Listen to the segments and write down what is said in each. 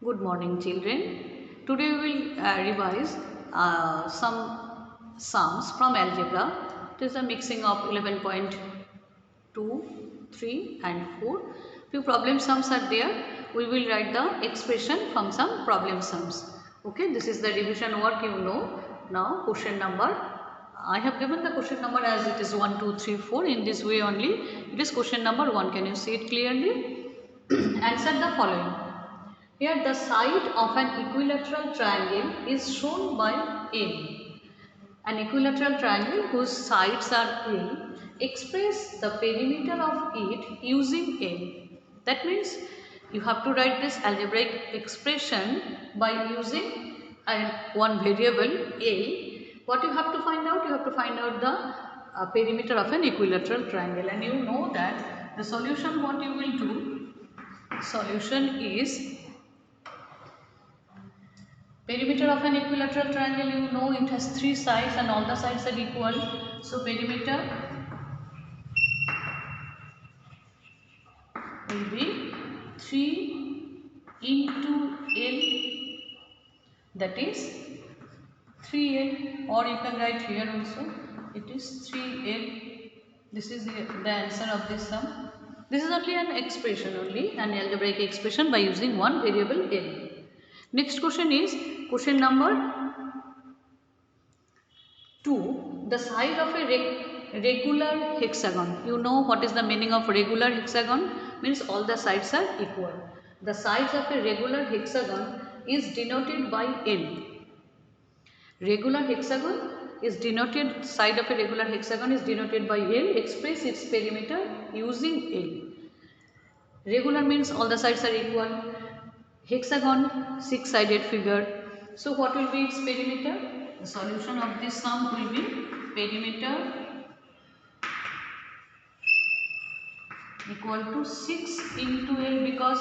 Good morning, children. Today we will revise some sums from algebra. It is a mixing of 11.2, 3 and 4. Few problem sums are there. We will write the expression from some problem sums. Okay, this is the revision work you know. Now question number. I have given the question number as it is 1, 2, 3, 4. In this way only. It is question number 1. Can you see it clearly? Answer the following. Here the side of an equilateral triangle is shown by L. An equilateral triangle whose sides are L, express the perimeter of it using L. That means you have to write this algebraic expression by using one variable L. What you have to find out? You have to find out the perimeter of an equilateral triangle, and you know that the solution what you will do, solution is perimeter of an equilateral triangle. You know it has three sides and all the sides are equal. So perimeter will be 3 into L, that is 3L, or you can write here also it is 3L. This is the answer of this sum. This is only an expression, only an algebraic expression by using one variable L. Next question is question number 2. The side of a regular hexagon. You know what is the meaning of regular hexagon? Means all the sides are equal. The sides of a regular hexagon is denoted by L. Regular hexagon is denoted, side of a regular hexagon is denoted by L. Express its perimeter using L. Regular means all the sides are equal. Hexagon, six-sided figure. So what will be its perimeter? The solution of this sum will be perimeter equal to 6 into L, because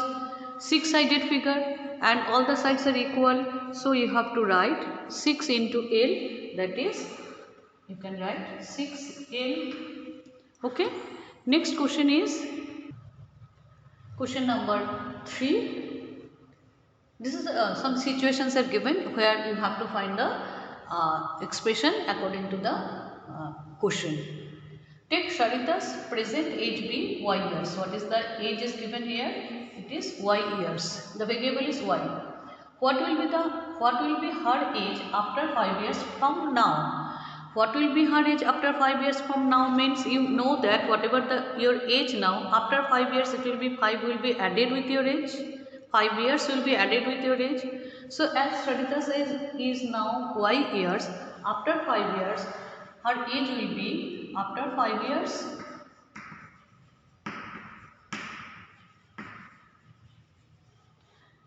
six-sided figure and all the sides are equal. So you have to write 6 into L, that is you can write 6L. Okay. Next question is question number 3. This is some situations are given where you have to find the expression according to the question. Take Sarita's present age be y years. What is the age is given here? It is y years. The variable is y. What will be her age after 5 years from now? What will be her age after 5 years from now means you know that whatever your age now, after 5 years it will be 5 will be added with your age. 5 years will be added with your age. So as Sarita's age is now y years, after 5 years her age will be, after 5 years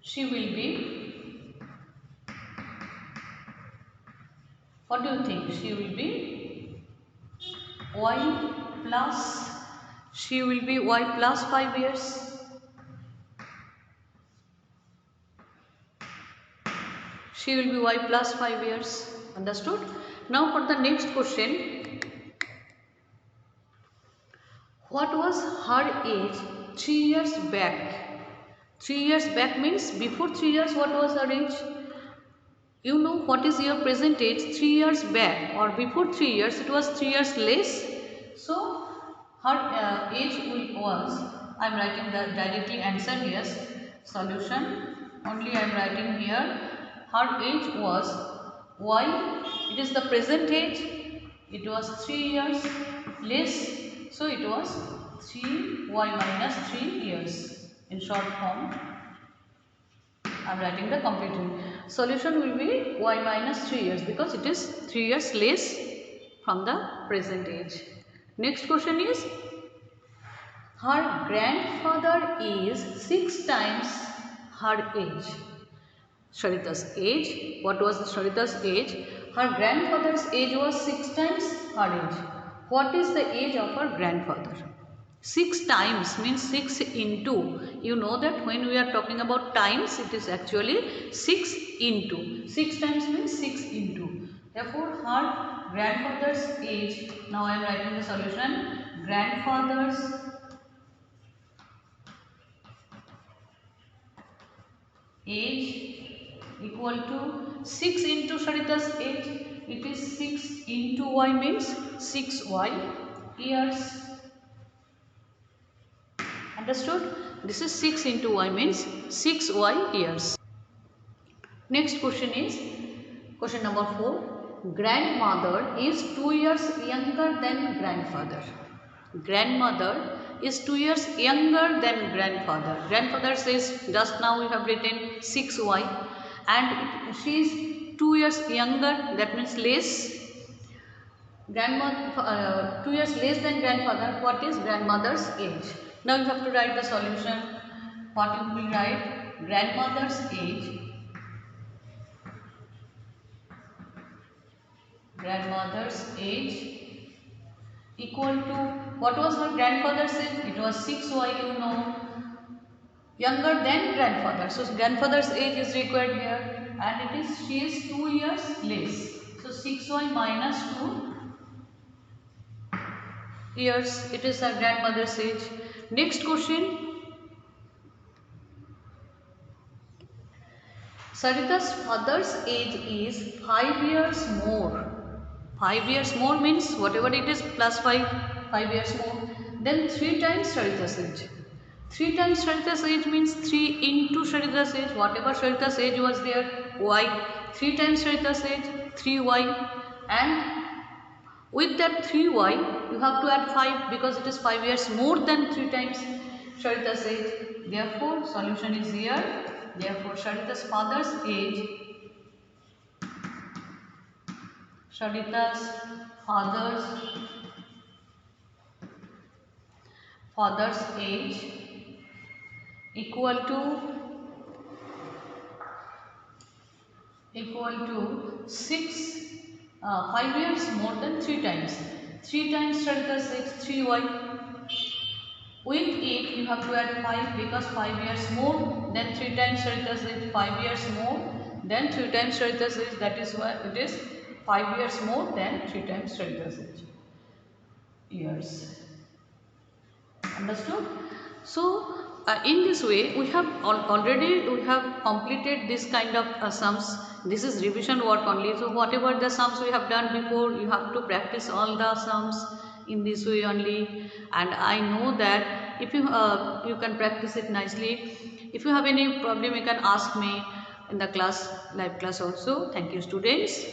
she will be, what do you think? She will be y plus, she will be y plus 5 years. She will be y plus 5 years. Understood? Now for the next question. What was her age 3 years back? 3 years back means before 3 years what was her age? You know what is your present age 3 years back, or before 3 years it was 3 years less. So her age was, I am writing the directly answer here, solution only I am writing here. Her age was y, it is the present age, it was 3 years less, so it was 3y minus 3 years. In short form I am writing the complete solution will be y minus 3 years, because it is 3 years less from the present age. Next question is, her grandfather is 6 times her age. Sarita's age. What was the Sarita's age? Her grandfather's age was 6 times her age. What is the age of her grandfather? 6 times means 6 into. You know that when we are talking about times, it is actually 6 into. 6 times means 6 into. Therefore, her grandfather's age, now I am writing the solution, grandfather's age equal to 6 into Sarita's age. It is 6 into y means 6y years. Understood? This is 6 into y means 6y years. Next question is question number 4. Grandmother is 2 years younger than grandfather. Grandmother is 2 years younger than grandfather. Grandfather says just now we have written 6y and she is 2 years younger, that means less. Grandmother 2 years less than grandfather. What is grandmother's age? Now you have to write the solution. What you will write? Grandmother's age. Grandmother's age equal to, what was her grandfather's age? It was 6y, you know, younger than grandfather. So grandfather's age is required here and it is, she is 2 years less. So 6y minus 2 years, it is her grandmother's age. Next question. Sarita's father's age is 5 years more. 5 years more means whatever it is plus 5 years more. Then 3 times Sarita's age. 3 times Sarita's age means 3 into Sarita's age. Whatever Sarita's age was there, y. 3 times Sarita's age, 3y. And with that 3y, you have to add 5 because it is 5 years more than 3 times Sarita's age. Therefore, solution is here. Therefore, Sarita's father's age, Sarita's father's age equal to 5 years more than 3 times. 3 times Sarita's age, 3y. With it you have to add 5 because 5 years more than 3 times Sarita's age, 5 years more than 3 times Sarita's age, that is why it is 5 years more than 3 times Sarita's age years. Understood? So in this way we have already completed this kind of sums. This is revision work only. So whatever the sums we have done before, you have to practice all the sums in this way only, and I know that if you you can practice it nicely. If you have any problem, you can ask me in the class, live class also. Thank you, students.